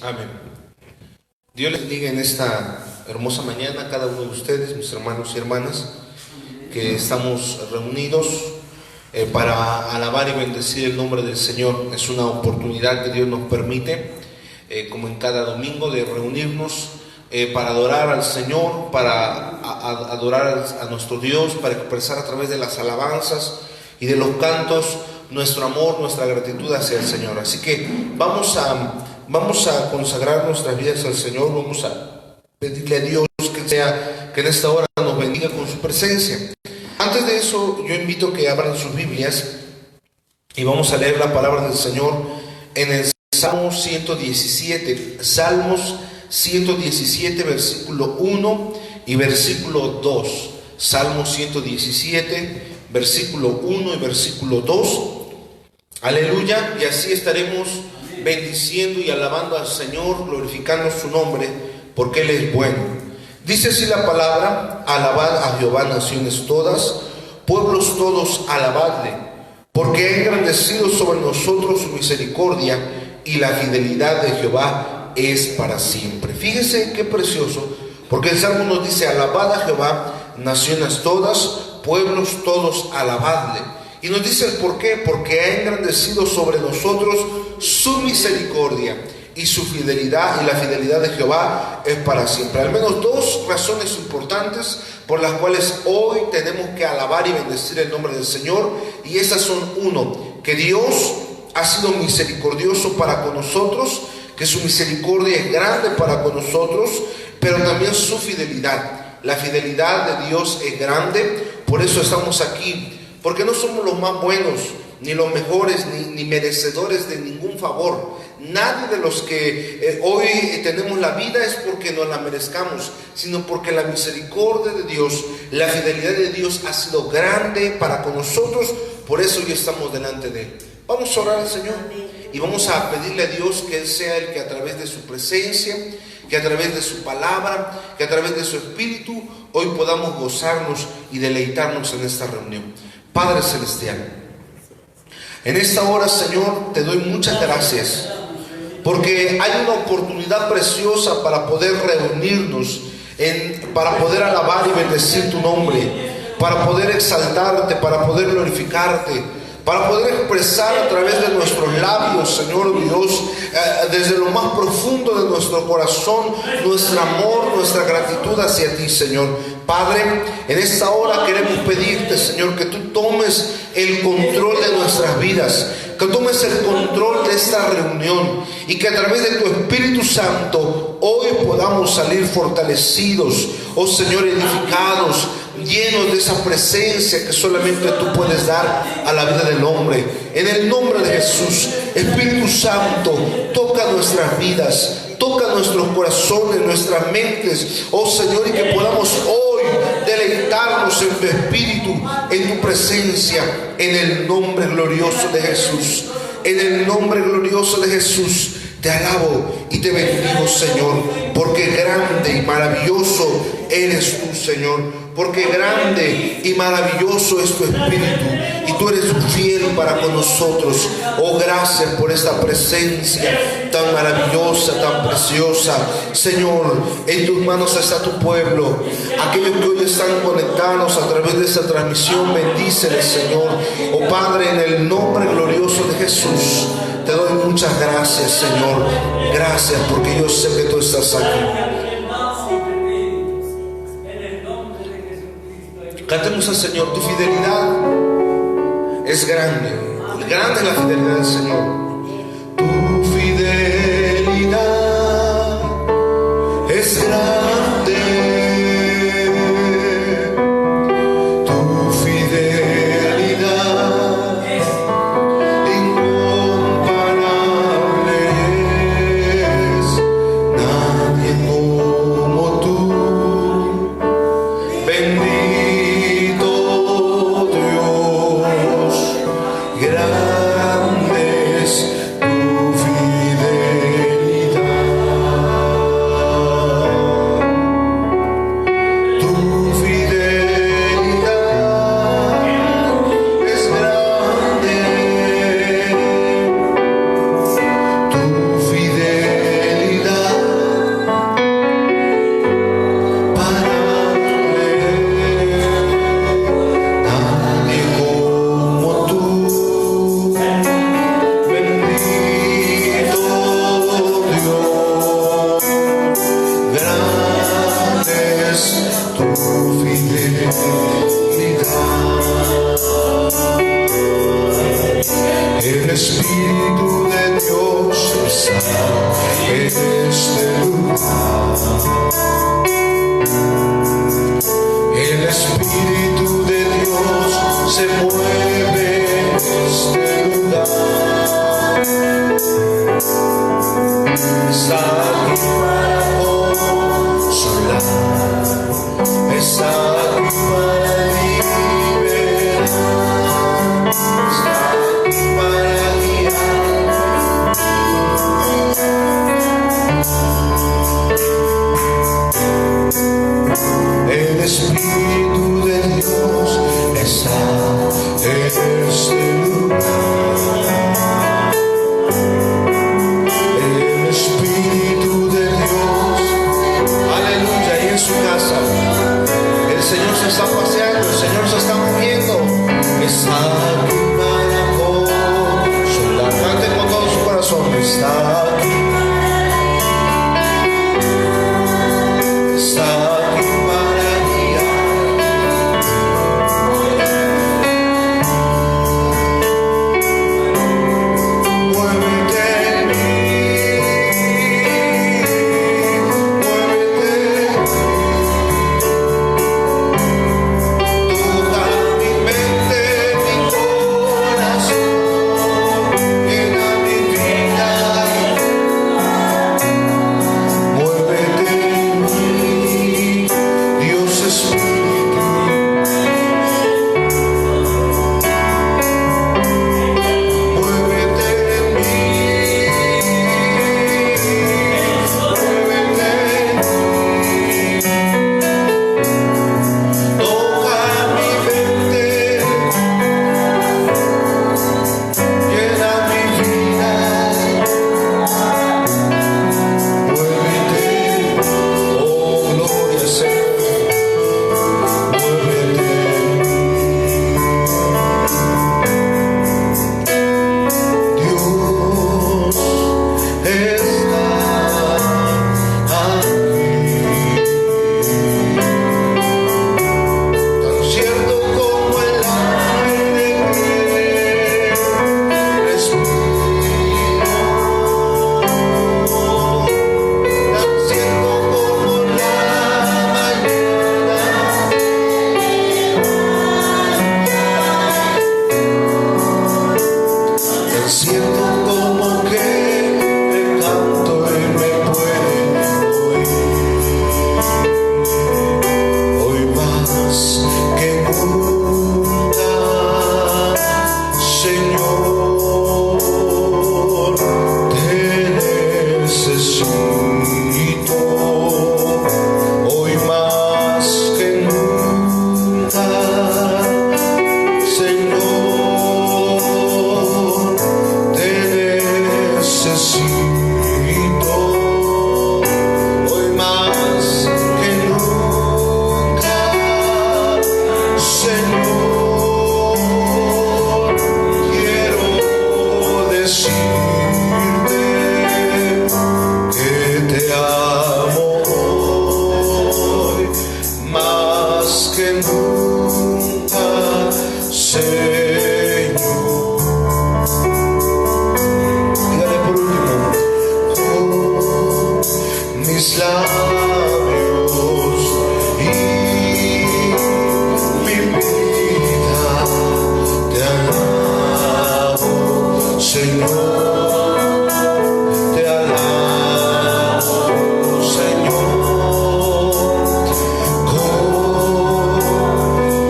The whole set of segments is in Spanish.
Amén. Dios les bendiga en esta hermosa mañana a cada uno de ustedes, mis hermanos y hermanas, que estamos reunidos para alabar y bendecir el nombre del Señor. Es una oportunidad que Dios nos permite, como en cada domingo, de reunirnos para adorar al Señor, para adorar a nuestro Dios, para expresar a través de las alabanzas y de los cantos nuestro amor, nuestra gratitud hacia el Señor. Así que vamos a consagrar nuestras vidas al Señor, vamos a pedirle a Dios que en esta hora nos bendiga con su presencia. Antes de eso, yo invito a que abran sus Biblias y vamos a leer la palabra del Señor en el Salmo 117, Salmos 117, versículo 1 y versículo 2. Salmo 117, versículo 1 y versículo 2. Aleluya, y así estaremos bendiciendo y alabando al Señor, glorificando su nombre, porque Él es bueno. Dice así la palabra: alabad a Jehová, naciones todas, pueblos todos, alabadle, porque ha engrandecido sobre nosotros su misericordia, y la fidelidad de Jehová es para siempre. Fíjese qué precioso, porque el Salmo nos dice: alabad a Jehová, naciones todas, pueblos todos, alabadle. Y nos dice el por qué: porque ha engrandecido sobre nosotros su misericordia, y su fidelidad, y la fidelidad de Jehová es para siempre. Al menos dos razones importantes por las cuales hoy tenemos que alabar y bendecir el nombre del Señor, y esas son: uno, que Dios ha sido misericordioso para con nosotros, que su misericordia es grande para con nosotros, pero también su fidelidad. La fidelidad de Dios es grande, por eso estamos aquí, porque no somos los más buenos, ni los mejores, ni merecedores de ningún favor. Nadie de los que hoy tenemos la vida es porque nos la merezcamos, sino porque la misericordia de Dios, la fidelidad de Dios ha sido grande para con nosotros. Por eso hoy estamos delante de Él. Vamos a orar al Señor y vamos a pedirle a Dios que Él sea el que a través de su presencia, que a través de su palabra, que a través de su Espíritu, hoy podamos gozarnos y deleitarnos en esta reunión. Padre Celestial, en esta hora, Señor, te doy muchas gracias, porque hay una oportunidad preciosa para poder reunirnos, para poder alabar y bendecir tu nombre, para poder exaltarte, para poder glorificarte, para poder expresar a través de nuestros labios, Señor Dios, desde lo más profundo de nuestro corazón, nuestro amor, nuestra gratitud hacia ti, Señor. Padre, en esta hora queremos pedirte, Señor, que tú tomes el control de nuestras vidas, que tomes el control de esta reunión, y que a través de tu Espíritu Santo hoy podamos salir fortalecidos, oh Señor, edificados, llenos de esa presencia que solamente tú puedes dar a la vida del hombre. En el nombre de Jesús, Espíritu Santo, toca nuestras vidas, toca nuestros corazones, nuestras mentes, oh Señor, y que podamos hoy deleitarnos en tu Espíritu, en tu presencia, en el nombre glorioso de Jesús. En el nombre glorioso de Jesús te alabo y te bendigo, Señor, porque grande y maravilloso eres tú, Señor, porque grande y maravilloso es tu Espíritu, y tú eres fiel para con nosotros. Oh, gracias por esta presencia tan maravillosa, tan preciosa. Señor, en tus manos está tu pueblo. Aquellos que hoy están conectados a través de esta transmisión, bendíceles, Señor. Oh Padre, en el nombre glorioso de Jesús, te doy muchas gracias, Señor. Gracias, porque yo sé que tú estás aquí. Cantemos al Señor. Tu fidelidad es grande. Grande es la fidelidad del Señor. Tu fidelidad es grande. Tu fidelidad es incomparable. Nadie como tú. Bendito Dios, grande es tu fidelidad. El Espíritu de Dios está en este lugar. El Espíritu de Dios se mueve en este lugar. Está aquí para consolar, está aquí para liberar, está aquí para guiar. El Espíritu de Dios está en este lugar. El Espíritu de Dios, aleluya, y en su casa el Señor se está paseando, el Señor se está moviendo, está aquí para consolar. Cante con todo su corazón, está aquí, está aquí para guiar. Muévete en mí, muévete, toca mi mente, mi corazón, llena mi vida. Muévete en mí, Dios Espíritu. Muévete en mí, muévete en mí. Toca mi mente, llena mi vida. Muévete, oh gloria al Señor. Muévete. Dios está aquí, tan cierto como el aire que respiro, tan cierto como la mañana, tan cierto como que te canto y me pueden hoy más que nunca, Señor, te necesito, hoy más que nunca, Señor, te necesito, hoy más que nunca, Señor, quiero decirte que te amo hoy más que nunca, Señor. Dígale por último, con mis labios y mi vida te alabo, Señor, te alabo, Señor, con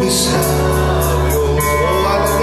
mis labios, oh, aleluya.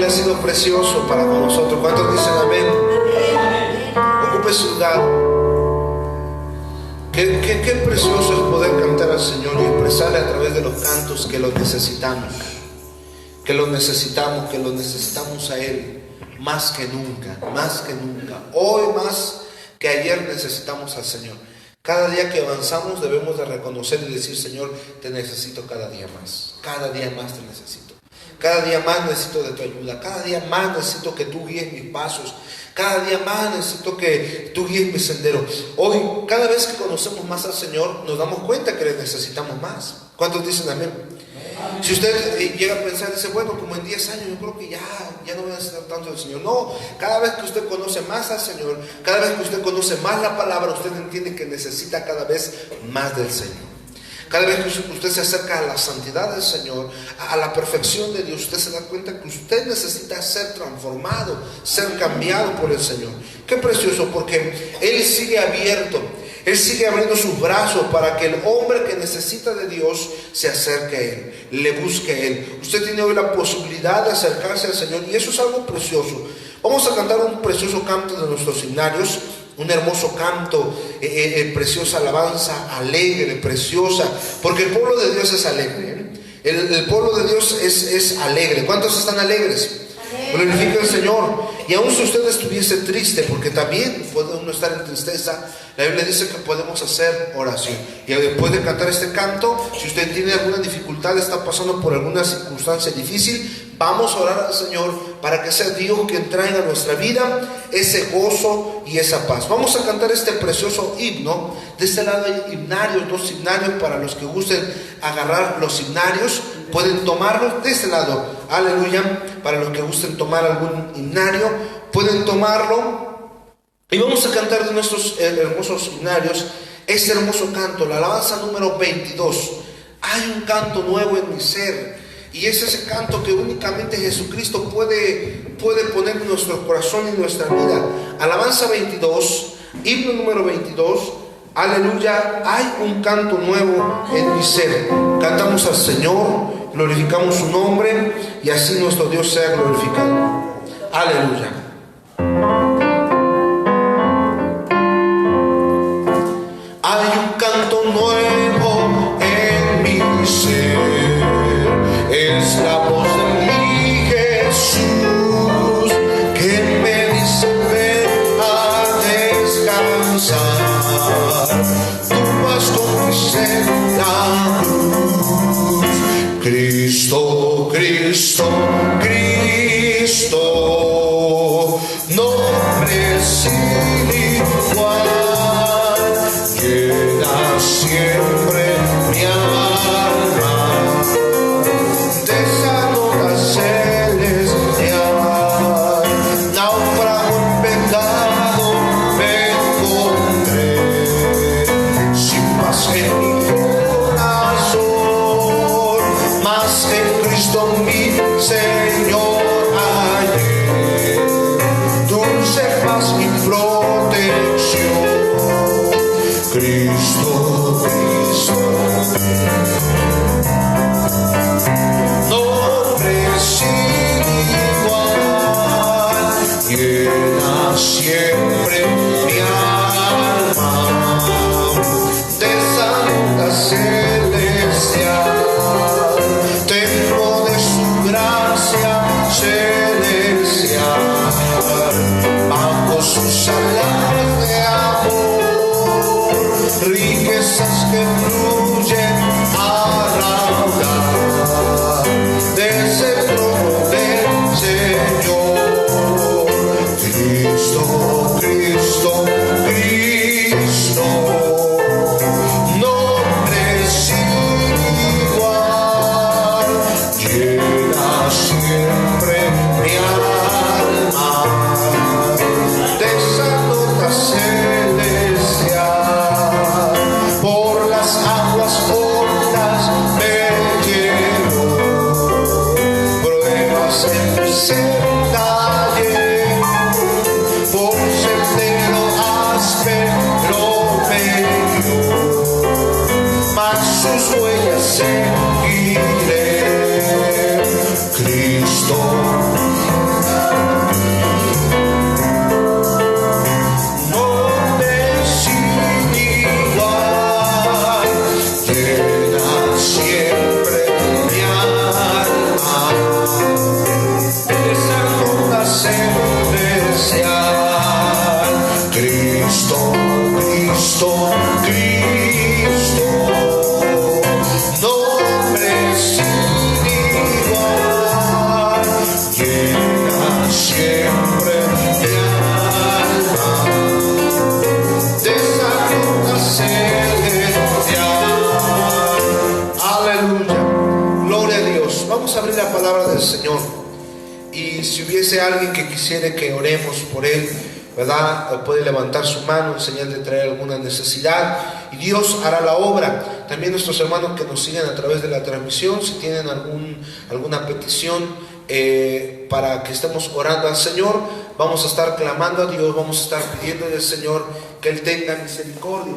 Él ha sido precioso para con nosotros. ¿Cuántos dicen amén? Ocupe su lugar. Qué precioso es poder cantar al Señor y expresarle a través de los cantos que lo necesitamos. Que lo necesitamos a Él más que nunca, más que nunca. Hoy más que ayer necesitamos al Señor. Cada día que avanzamos debemos de reconocer y decir: Señor, te necesito cada día más te necesito. Cada día más necesito de tu ayuda, cada día más necesito que tú guíes mis pasos, cada día más necesito que tú guíes mi sendero. Hoy, cada vez que conocemos más al Señor, nos damos cuenta que le necesitamos más. ¿Cuántos dicen amén? Si usted llega a pensar, dice: bueno, como en 10 años yo creo que ya no voy a necesitar tanto del Señor. No, cada vez que usted conoce más al Señor, cada vez que usted conoce más la palabra, usted entiende que necesita cada vez más del Señor. Cada vez que usted se acerca a la santidad del Señor, a la perfección de Dios, usted se da cuenta que usted necesita ser transformado, ser cambiado por el Señor. Qué precioso, porque Él sigue abierto. Él sigue abriendo sus brazos para que el hombre que necesita de Dios se acerque a Él, le busque a Él. Usted tiene hoy la posibilidad de acercarse al Señor y eso es algo precioso. Vamos a cantar un precioso canto de nuestros himnarios, un hermoso canto, preciosa alabanza, alegre, preciosa, porque el pueblo de Dios es alegre. El pueblo de Dios es alegre. ¿Cuántos están alegres? Glorifica al Señor. Y aun si usted estuviese triste, porque también puede uno estar en tristeza, la Biblia dice que podemos hacer oración. Y después de cantar este canto, si usted tiene alguna dificultad, está pasando por alguna circunstancia difícil, vamos a orar al Señor para que sea Dios quien traiga a nuestra vida ese gozo y esa paz. Vamos a cantar este precioso himno. De este lado hay himnarios, 2 himnarios para los que gusten agarrar los himnarios. Pueden tomarlos de este lado, aleluya. Para los que gusten tomar algún himnario, pueden tomarlo. Y vamos a cantar de nuestros hermosos himnarios este hermoso canto, la alabanza número 22. Hay un canto nuevo en mi ser. Y es ese canto que únicamente Jesucristo puede poner en nuestro corazón y en nuestra vida. Alabanza 22, himno número 22. Aleluya, hay un canto nuevo en mi ser. Cantamos al Señor, glorificamos su nombre y así nuestro Dios sea glorificado. Aleluya. Hay un canto nuevo en mi ser. Es la voz de mi Jesús que me dice: ven a descansar. Tú vas con mi sed la cruz. Cristo, Cristo, Cristo, nombre sin igual, llena siempre mi alma. Señor, ayer, dulce paz y protección. Cristo, Cristo, nombre sin igual, llena siempre mi alma de santa celestial. Templo de su gracia celestial, bajo sus alas de amor, riquezas que fluyen a raudal desde el trono del Señor. Cristo, Cristo, Cristo, nombre sin igual, llena siempre mi alma de esa nota celestial. Por las aguas hondas me llevo, pruebas en mi senda llevo, por sendero áspero me guió, mas sus huellas seguiré. Cristo, Señor. Y si hubiese alguien que quisiera que oremos por él, ¿verdad?, puede levantar su mano en señal de traer alguna necesidad y Dios hará la obra. También nuestros hermanos que nos siguen a través de la transmisión, si tienen alguna petición para que estemos orando al Señor, vamos a estar clamando a Dios, vamos a estar pidiéndole al Señor que Él tenga misericordia.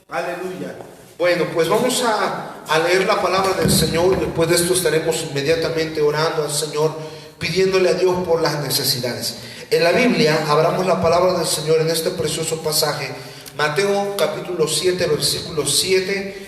Aleluya. Bueno, pues vamos a leer la palabra del Señor y después de esto estaremos inmediatamente orando al Señor, pidiéndole a Dios por las necesidades. En la Biblia, abramos la palabra del Señor en este precioso pasaje, Mateo capítulo 7, versículo 7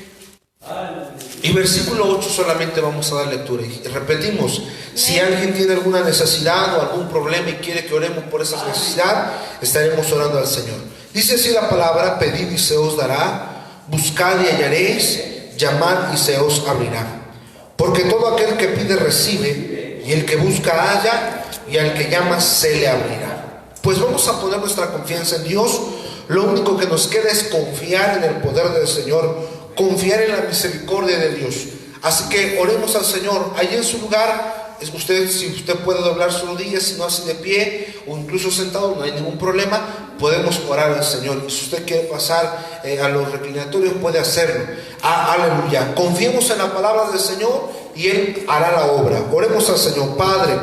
y versículo 8 solamente vamos a dar lectura. Y repetimos, si alguien tiene alguna necesidad o algún problema y quiere que oremos por esa necesidad, estaremos orando al Señor. Dice así la palabra: pedid y se os dará, buscad y hallaréis, llamad y se os abrirá. Porque todo aquel que pide recibe, y el que busca halla, y al que llama se le abrirá. Pues vamos a poner nuestra confianza en Dios. Lo único que nos queda es confiar en el poder del Señor, confiar en la misericordia de Dios. Así que oremos al Señor. Allí en su lugar, si usted puede doblar sus rodillas, si no así de pie o incluso sentado, no hay ningún problema, podemos orar al Señor. Y si usted quiere pasar a los reclinatorios, puede hacerlo. Aleluya. Confiemos en la palabra del Señor y Él hará la obra. Oremos al Señor. Padre,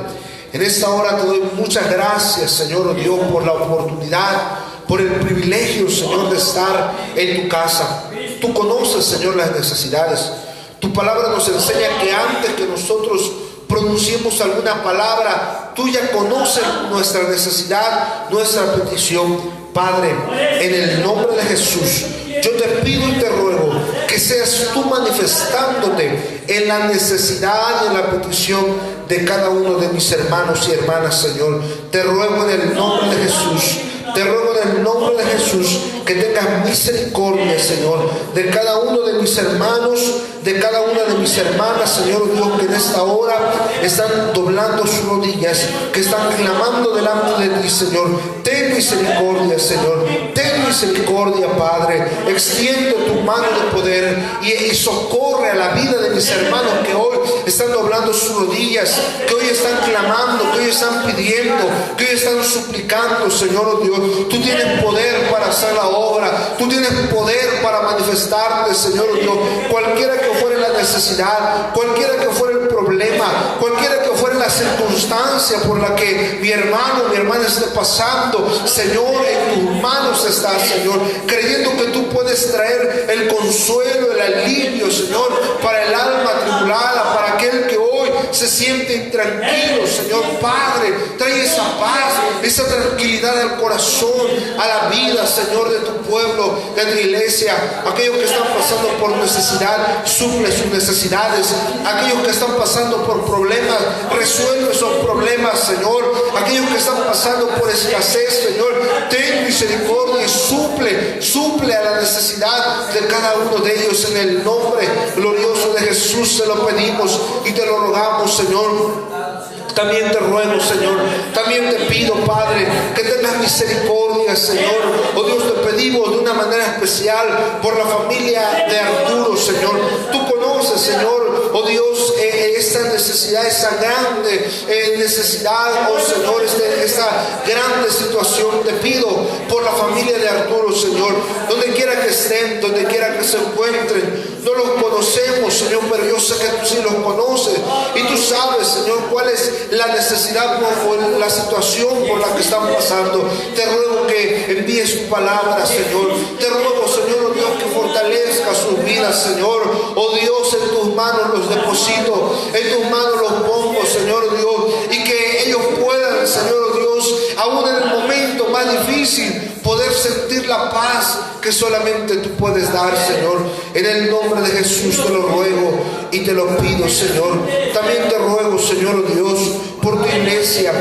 en esta hora te doy muchas gracias, Señor Dios, por la oportunidad, por el privilegio, Señor, de estar en tu casa. Tú conoces, Señor, las necesidades. Tu palabra nos enseña que antes que nosotros pronunciemos alguna palabra, tú ya conoces nuestra necesidad, nuestra petición. Padre, en el nombre de Jesús, yo te pido y te ruego que seas tú manifestándote en la necesidad y en la petición de cada uno de mis hermanos y hermanas, Señor. Te ruego en el nombre de Jesús, te ruego en el nombre de Jesús que tengas misericordia, Señor, de cada uno de mis hermanos, de cada una de mis hermanas, Señor Dios, que en esta hora están doblando sus rodillas, que están clamando delante de ti, Señor. Ten misericordia, Señor. Ten misericordia, Padre. Extiende tu mano de poder y socorre a la vida de mis hermanos que hoy están doblando sus rodillas, que hoy están clamando, que hoy están pidiendo, que hoy están suplicando, Señor Dios. Tú tienes poder para hacer la obra. Tú tienes poder para manifestarte, Señor Dios. Cualquiera que fuera la necesidad, cualquiera que fuera el problema, cualquiera que fuera la circunstancia por la que mi hermano, mi hermana esté pasando, Señor, en tus manos está, Señor, creyendo que tú puedes traer el consuelo, el alivio, Señor, para el alma tribulada, para aquel que hoy se siente intranquilo, Señor. Padre, trae esa paz, esa tranquilidad al corazón, a la vida, Señor, de tu pueblo, de tu iglesia. Aquellos que están pasando por necesidad, suple sus necesidades. Aquellos que están pasando por problemas, resuelve esos problemas, Señor. Aquellos que están pasando por escasez, Señor, ten misericordia y suple a la necesidad de cada uno de ellos. En el nombre glorioso de Jesús te lo pedimos y te lo rogamos, Señor. También te ruego, Señor, también te pido, Padre, que tengas misericordia, Señor. Oh Dios, te pedimos de una manera especial por la familia de Arturo, Señor. Tú conoces, Señor, oh Dios, esta necesidad, esa grande necesidad, oh Señor, esta grande situación. Te pido por la familia de Arturo, Señor, donde quiera que estén, donde quiera que se encuentren. No los conocemos, Señor, pero yo sé que tú sí los conoces y tú sabes, Señor, cuál es la necesidad o la situación por la que están pasando. Te ruego que envíes tu palabra, Señor. Te ruego, Señor, oh Dios, que fortalezca sus vidas, Señor. Oh Dios, en tus manos los deposito, en tus manos los pongo, Señor Dios, y que ellos puedan, Señor Dios, aún en el momento más difícil, poder sentir la paz que solamente tú puedes dar, Señor. En el nombre de Jesús te lo ruego y te lo pido, Señor. También te ruego, Señor Dios, por tu iglesia,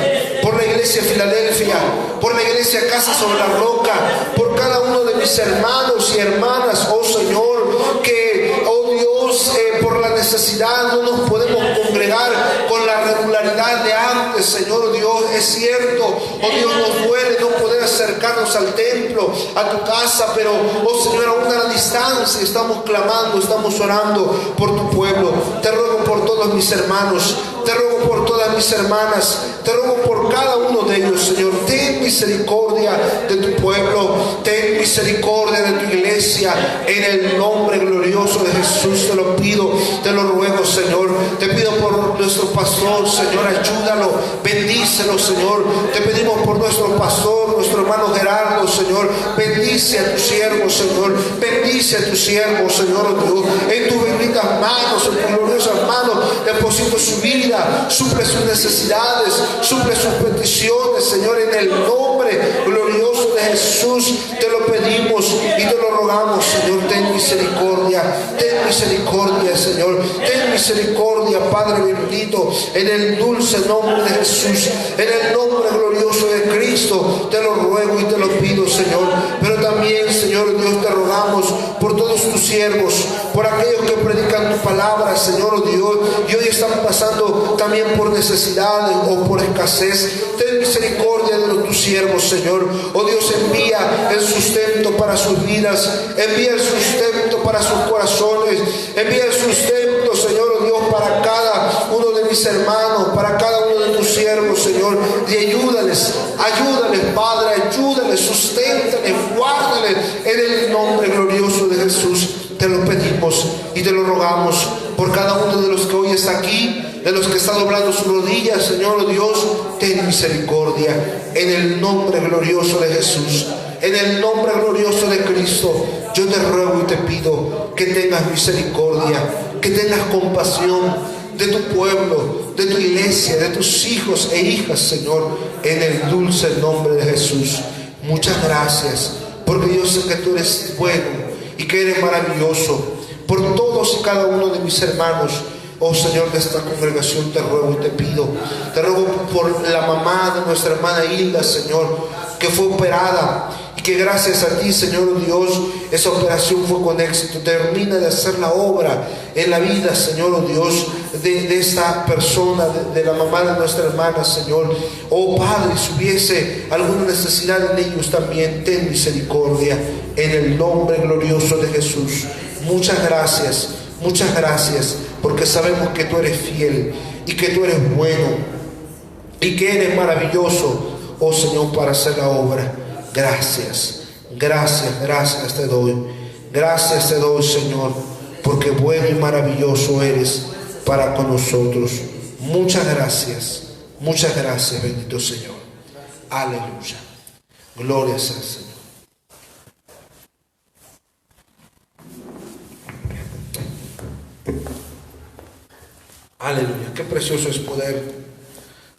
por la iglesia Filadelfia, por la iglesia Casa sobre la Roca, por cada uno de mis hermanos y hermanas, oh Señor, que, oh Dios, por la necesidad no nos podemos congregar con la regularidad de antes, Señor Dios. Es cierto, oh Dios, nos duele no poder acercarnos al templo, a tu casa, pero, oh Señor, aún a la distancia estamos clamando, estamos orando por tu pueblo. Te ruego por todos mis hermanos, te ruego por todas mis hermanas, te ruego por cada uno de ellos, Señor. Ten misericordia de tu pueblo, ten misericordia de tu iglesia, en el nombre glorioso de Jesús te lo pido, te lo ruego, Señor. Te pido por nuestro pastor, Señor, ayúdalo, bendícelo, Señor. Te pedimos por nuestro pastor, nuestro hermano Gerardo, Señor. Bendice a tu siervo, Señor. Bendice a tu siervo, Señor Dios. En tus benditas manos, en tus gloriosas manos, deposito su vida, suple sus necesidades, suple sus peticiones, Señor, en el nombre glorioso de Jesús te lo pedimos y te lo rogamos, Señor. Ten misericordia, Señor. Ten misericordia, Padre bendito, en el dulce nombre de Jesús, en el nombre glorioso de Cristo, te lo ruego y te lo pido, Señor. Pero también, Señor Dios, te rogamos por todos tus siervos, por aquellos que predican tu palabra, Señor Dios, y hoy están pasando también por necesidades o por escasez. Ten misericordia de tus siervos, Señor. Oh Dios, envía el sustento para sus vidas, envía el sustento para sus corazones, envía el sustento, Señor, oh Dios, para cada uno de mis hermanos, para cada uno de tus siervos, Señor, y ayúdales, Padre, ayúdales, susténtales, guárdales, en el nombre glorioso de Jesús te lo pedimos y te lo rogamos por cada uno de los que hoy está aquí, de los que están doblando sus rodillas, Señor, oh Dios, ten misericordia, en el nombre glorioso de Jesús, en el nombre glorioso de Cristo. Yo te ruego y te pido que tengas misericordia, que tengas compasión de tu pueblo, de tu iglesia, de tus hijos e hijas, Señor, en el dulce nombre de Jesús. Muchas gracias, porque yo sé que tú eres bueno y que eres maravilloso. Por todos y cada uno de mis hermanos, oh Señor, de esta congregación, te ruego y te pido. Te ruego por la mamá de nuestra hermana Hilda, Señor, que fue operada y que gracias a ti, Señor Dios, esa operación fue con éxito. Termina de hacer la obra en la vida, Señor Dios, de esta persona, de la mamá de nuestra hermana, Señor. Oh Padre, si hubiese alguna necesidad en ellos también, ten misericordia, en el nombre glorioso de Jesús. Muchas gracias, porque sabemos que tú eres fiel y que tú eres bueno y que eres maravilloso, oh Señor, para hacer la obra. Gracias te doy. Gracias te doy, Señor, porque bueno y maravilloso eres para con nosotros. Muchas gracias, bendito Señor. Aleluya. Gloria sea al Señor. Aleluya. Qué precioso es poder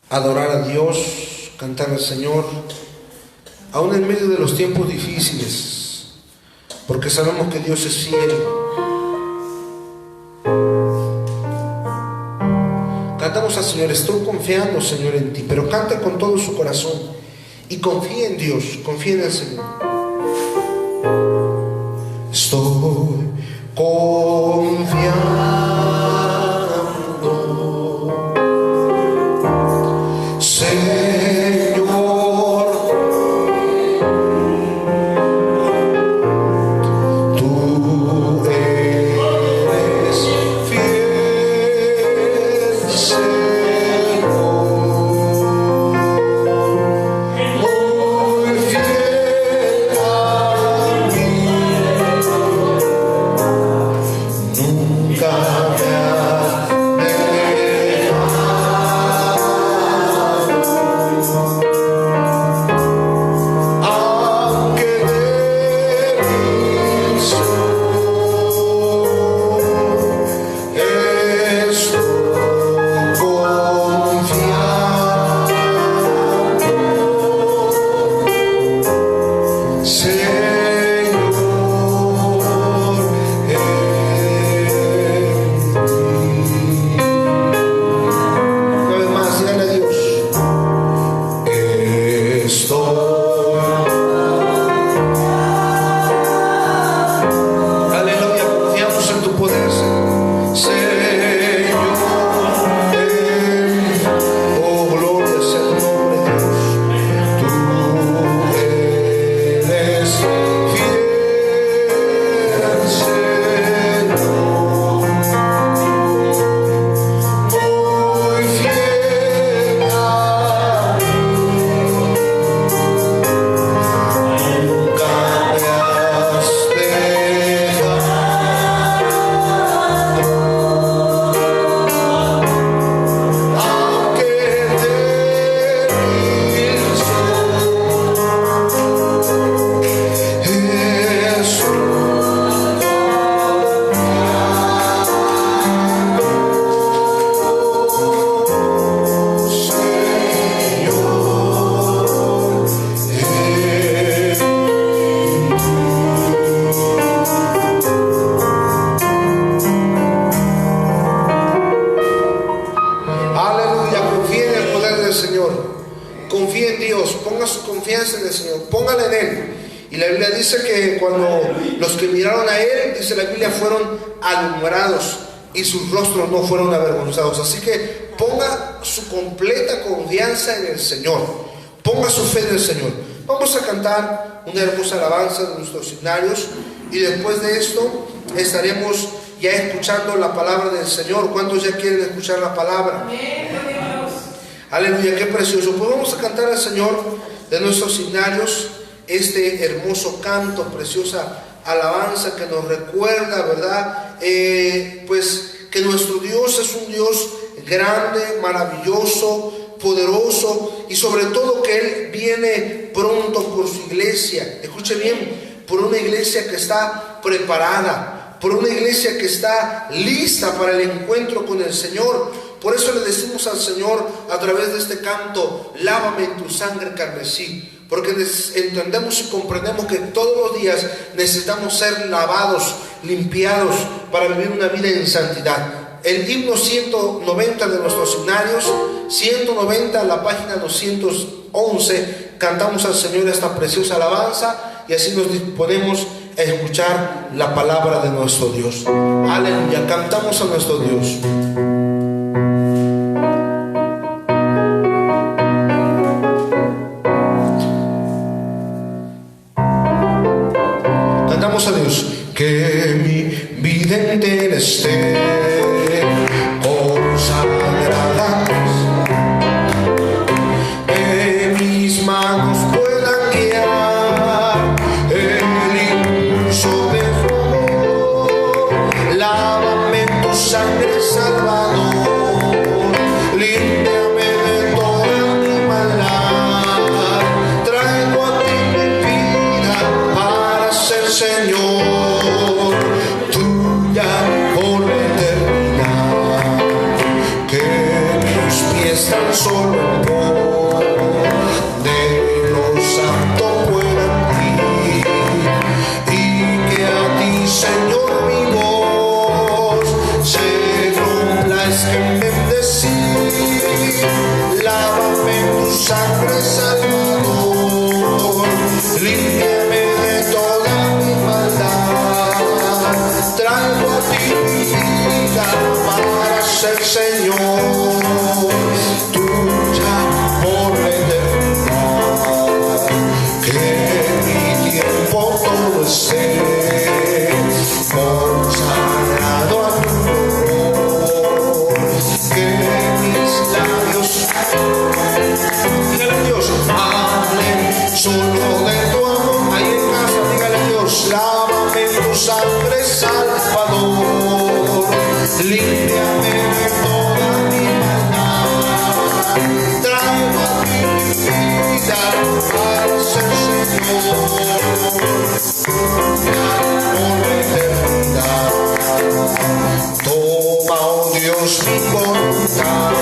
adorar a Dios, cantar al Señor, aún en medio de los tiempos difíciles, porque sabemos que Dios es fiel. Cantamos al Señor, estoy confiando, Señor, en ti, pero canta con todo su corazón y confía en Dios, confía en el Señor. Estoy confiando, nunca confíe en Dios, ponga su confianza en el Señor, póngala en Él. Y la Biblia dice que cuando los que miraron a Él, dice la Biblia, fueron alumbrados y sus rostros no fueron avergonzados. Así que ponga su completa confianza en el Señor, ponga su fe en el Señor. Vamos a cantar una hermosa alabanza de nuestros signarios y después de esto estaremos ya escuchando la palabra del Señor. ¿Cuántos ya quieren escuchar la palabra? Amén. Aleluya, qué precioso. Pues vamos a cantar al Señor de nuestros signarios este hermoso canto, preciosa alabanza que nos recuerda, ¿verdad? Pues que nuestro Dios es un Dios grande, maravilloso, poderoso, y sobre todo que Él viene pronto por su iglesia. Escuche bien, por una iglesia que está preparada, por una iglesia que está lista para el encuentro con el Señor. Por eso le decimos al Señor a través de este canto: lávame en tu sangre carmesí. Porque entendemos y comprendemos que todos los días necesitamos ser lavados, limpiados para vivir una vida en santidad. El himno 190 de nuestros signarios, 190, la página 211, cantamos al Señor esta preciosa alabanza y así nos disponemos a escuchar la palabra de nuestro Dios. Aleluya, cantamos a nuestro Dios. A Dios, que mi vida entera esté consagrada, que mis manos puedan guiar el impulso de tu amor. Lávame en tu sangre, Salvador, límpiame de toda mi maldad. Traigo a ti mi vida para ser Señor. Tan solo el amor de los santos puedan ir, y que a ti, Señor, mi voz se complazca en bendecir. Lávame en tu sangre, Salvador, límpiame de toda mi maldad. Traigo a ti mi vida para ser Señor. Consagrado a tu amor, que mis labios, dígale a Dios, hablen solo de tu amor. Ahí en casa, dígale a Dios, lávame en tu sangre, Salvador, límpiame de toda mi maldad. Traigo a ti mi vida para ser Señor. Toma, oh Dios, mi voluntad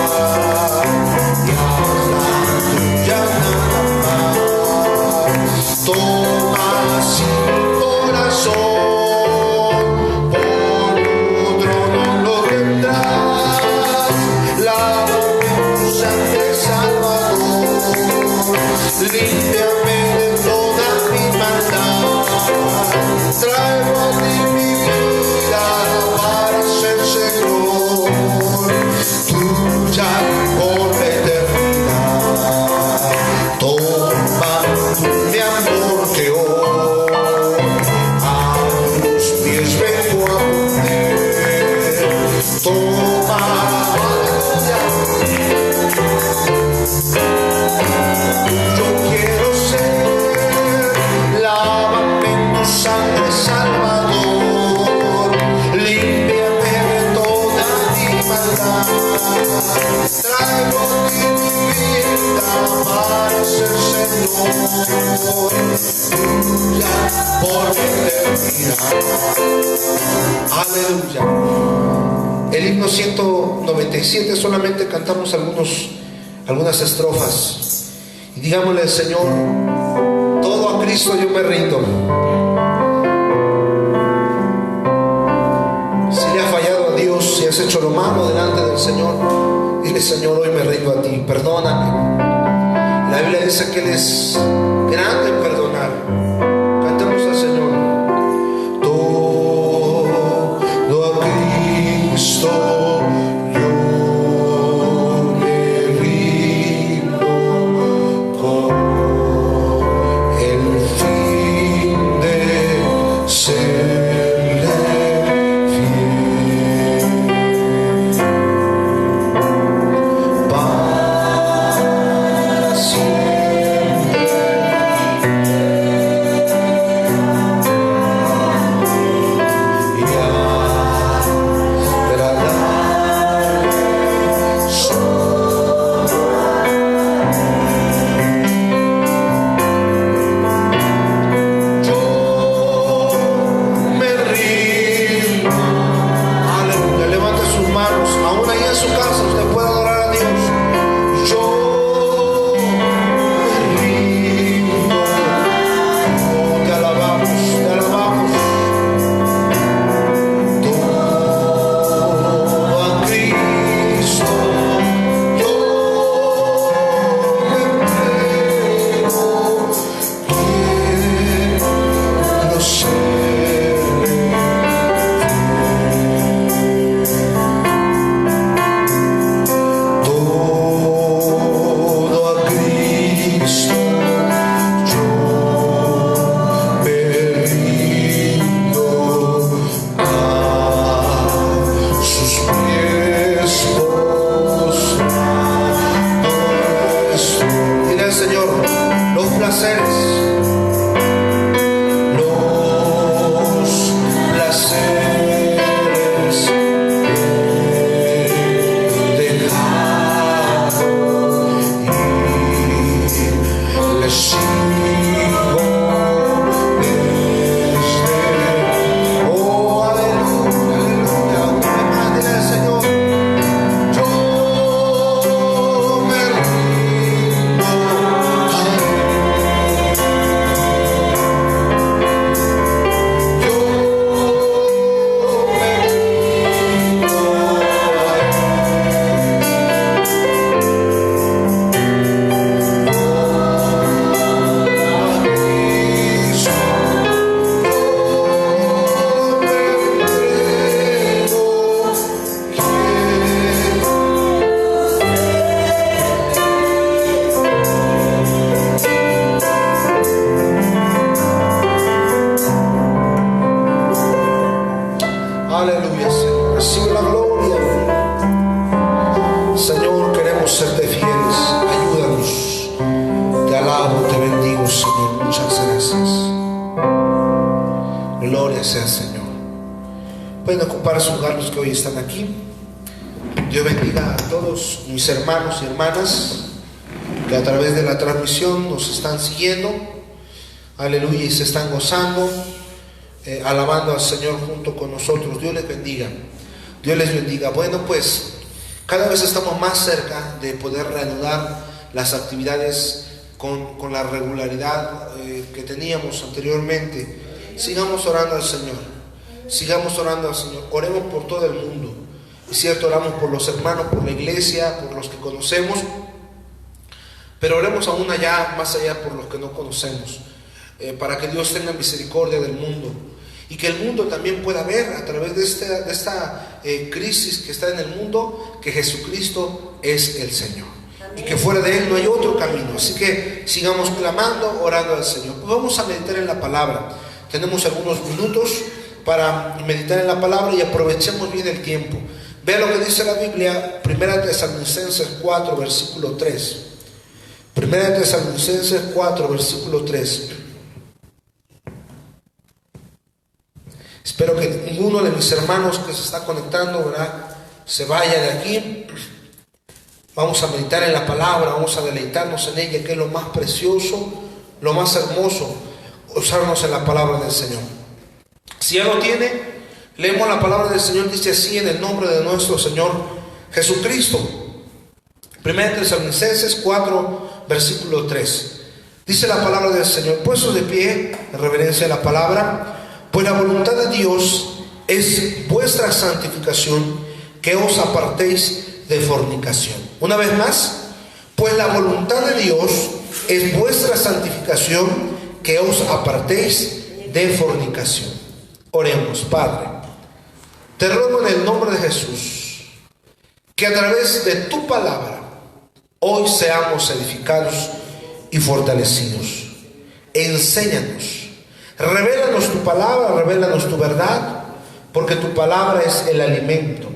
y haz la tuya nada más. Toma así mi corazón, por tu trono lo tendrás. Lávame en tu sangre, Salvador, límpiame de toda mi maldad. Traigo a ti mi vida para ser Señor, tuya por la eternidad. Toma mi amor que hoy a tus pies vengo a poner. Toma, yo quiero ser, lávame en tu sangre, Salvador, límpiame de toda mi maldad. Traigo mi vida para ser Señor, tuya por eternidad. Aleluya. El himno 197 solamente cantamos algunas estrofas y digámosle al Señor: todo a Cristo yo me rindo. Si le has fallado a Dios, si has hecho lo malo delante del Señor, dile: Señor, hoy me rindo a ti, perdóname. La Biblia dice que Él es grande en perdonar. Cantemos al Señor. Todo a Cristo yo me rindo con el fin de serle fiel. Para siempre y agradable solo yo me rindo. Aleluya, levante sus manos, aún ahí en su casa usted puede adorar a Dios. Yo me rindo, oh, te alabamos, te alabamos. Todo a Cristo yo me entrego, quiero serle todo a Cristo yo me rindo, a sus pies postrado estoy. Dile al Señor, los placeres he dejado y le sigo desde. Oh, aleluya, aleluya. Una vez más, dile al Señor, yo me rindo a Él. Yo me rindo a Él. Aleluya, Señor. Recibe la gloria. Señor, queremos serte fieles. Ayúdanos. Te alabo, te bendigo, Señor. Muchas gracias. Gloria sea, Señor. Pueden ocupar sus lugares los que hoy están aquí. Dios bendiga a todos mis hermanos y hermanas que a través de la transmisión nos están siguiendo. Aleluya, y se están gozando, alabando al Señor junto con nosotros. Dios les bendiga. Dios les bendiga. Bueno, pues cada vez estamos más cerca de poder reanudar las actividades con la regularidad que teníamos anteriormente. Sigamos orando al Señor. Sigamos orando al Señor. Oremos por todo el mundo. Es cierto, oramos por los hermanos, por la iglesia, por los que conocemos, pero oremos aún allá, más allá, por los que no conocemos, para que Dios tenga misericordia del mundo y que el mundo también pueda ver a través de esta crisis que está en el mundo, que Jesucristo es el Señor. Amén. Y que fuera de Él no hay otro camino. Así que sigamos clamando, orando al Señor. Pues vamos a meditar en la palabra. Tenemos algunos minutos para meditar en la palabra y aprovechemos bien el tiempo. Vea lo que dice la Biblia, 1 Tesalonicenses 4, versículo 3. 1 Tesalonicenses 4, versículo 3. Espero que ninguno de mis hermanos que se está conectando, ¿verdad?, se vaya de aquí. Vamos a meditar en la palabra, vamos a deleitarnos en ella, que es lo más precioso, lo más hermoso, usarnos en la palabra del Señor. Si ya lo tiene, leemos la palabra del Señor. Dice así, en el nombre de nuestro Señor Jesucristo. 1 Tesalonicenses 4, versículo 3. Dice la palabra del Señor: puestos de pie en reverencia a la palabra, pues la voluntad de Dios es vuestra santificación, que os apartéis de fornicación. Una vez más, pues la voluntad de Dios es vuestra santificación que os apartéis de fornicación. Oremos. Padre, te ruego en el nombre de Jesús que a través de tu palabra hoy seamos edificados y fortalecidos. Enséñanos, revélanos tu palabra, revélanos tu verdad, porque tu palabra es el alimento,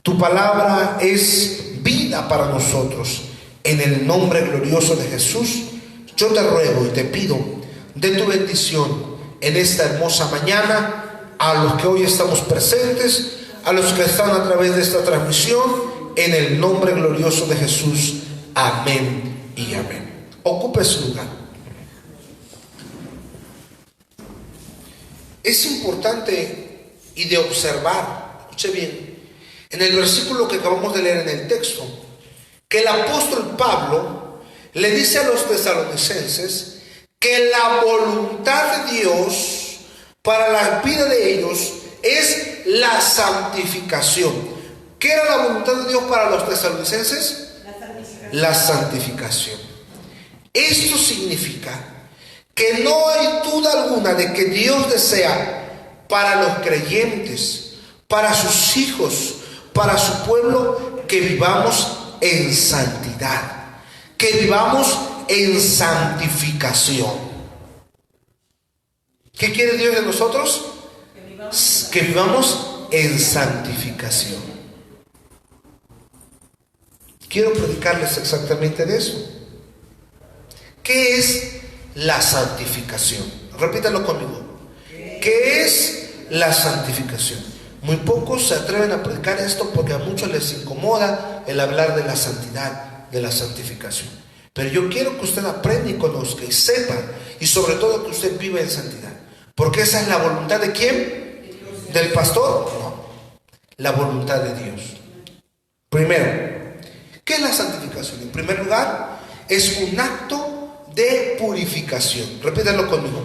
tu palabra es vida para nosotros. En el nombre glorioso de Jesús, yo te ruego y te pido de tu bendición en esta hermosa mañana, a los que hoy estamos presentes, a los que están a través de esta transmisión, en el nombre glorioso de Jesús. Amén y amén. Ocupe su lugar. Es importante y de observar, escuche bien, en el versículo que acabamos de leer en el texto, que el apóstol Pablo le dice a los tesalonicenses que la voluntad de Dios para la vida de ellos es la santificación. ¿Qué era la voluntad de Dios para los tesalonicenses? La santificación. Esto significa que no hay duda alguna de que Dios desea para los creyentes, para sus hijos, para su pueblo, que vivamos en santidad, que vivamos en santificación. ¿Qué quiere Dios de nosotros? Que vivamos en santificación. Quiero predicarles exactamente de eso. ¿Qué es la santificación? Repítalo conmigo. ¿Qué es la santificación? Muy pocos se atreven a predicar esto porque a muchos les incomoda el hablar de la santidad, de la santificación. Pero yo quiero que usted aprenda y conozca y sepa, y sobre todo que usted viva en santidad. Porque esa es la voluntad ¿de quién? ¿Del pastor? No, la voluntad de Dios. Primero, ¿qué es la santificación? En primer lugar, es un acto de purificación. Repítalo conmigo.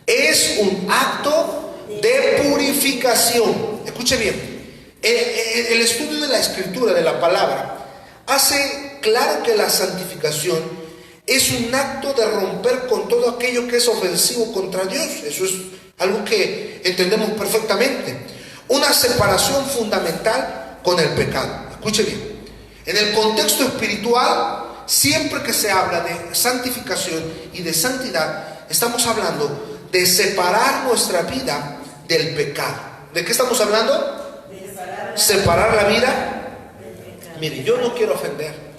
Es un acto de purificación. Escuche bien. El estudio de la escritura, de la palabra, hace claro que la santificación es un acto de romper con todo aquello que es ofensivo contra Dios. Eso es algo que entendemos perfectamente. Una separación fundamental con el pecado. Escuche bien. En el contexto espiritual, siempre que se habla de santificación y de santidad, estamos hablando de separar nuestra vida del pecado. ¿De qué estamos hablando? Separar la vida. Mire, yo no quiero ofender.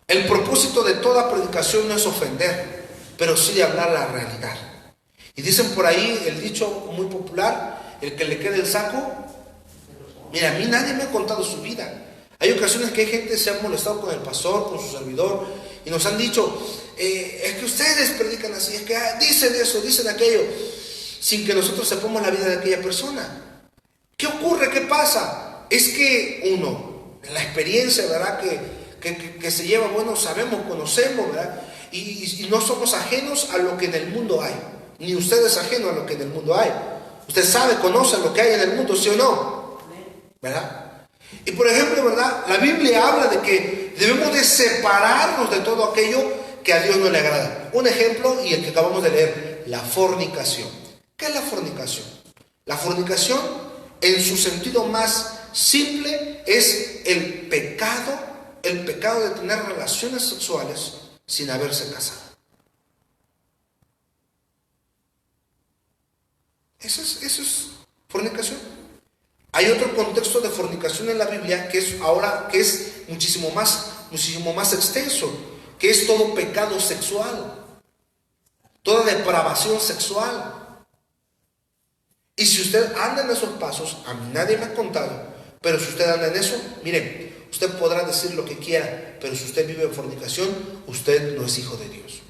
El propósito de toda predicación no es ofender, pero sí de hablar la realidad. Y dicen por ahí el dicho muy popular, el que le quede el saco. Mira, a mí nadie me ha contado su vida. Hay ocasiones que hay gente que se ha molestado con el pastor, con su servidor, y nos han dicho, es que ustedes predican así, es que dicen eso, dicen aquello, sin que nosotros sepamos la vida de aquella persona. ¿Qué ocurre? ¿Qué pasa? Es que uno, en la experiencia, ¿verdad?, que se lleva, bueno, sabemos, conocemos, ¿verdad? Y no somos ajenos a lo que en el mundo hay. Ni usted es ajeno a lo que en el mundo hay. Usted sabe, conoce lo que hay en el mundo, ¿sí o no? ¿Verdad? Y por ejemplo, ¿verdad?, la Biblia habla de que debemos de separarnos de todo aquello que a Dios no le agrada. Un ejemplo, y el que acabamos de leer, la fornicación. ¿Qué es la fornicación? La fornicación, en su sentido más simple, es el pecado de tener relaciones sexuales sin haberse casado. Eso es fornicación. Hay otro contexto de fornicación en la Biblia que es muchísimo más extenso, que es todo pecado sexual, toda depravación sexual. Y si usted anda en esos pasos, a mí nadie me ha contado, pero si usted anda en eso, miren, usted podrá decir lo que quiera, pero si usted vive en fornicación, usted no es hijo de Dios.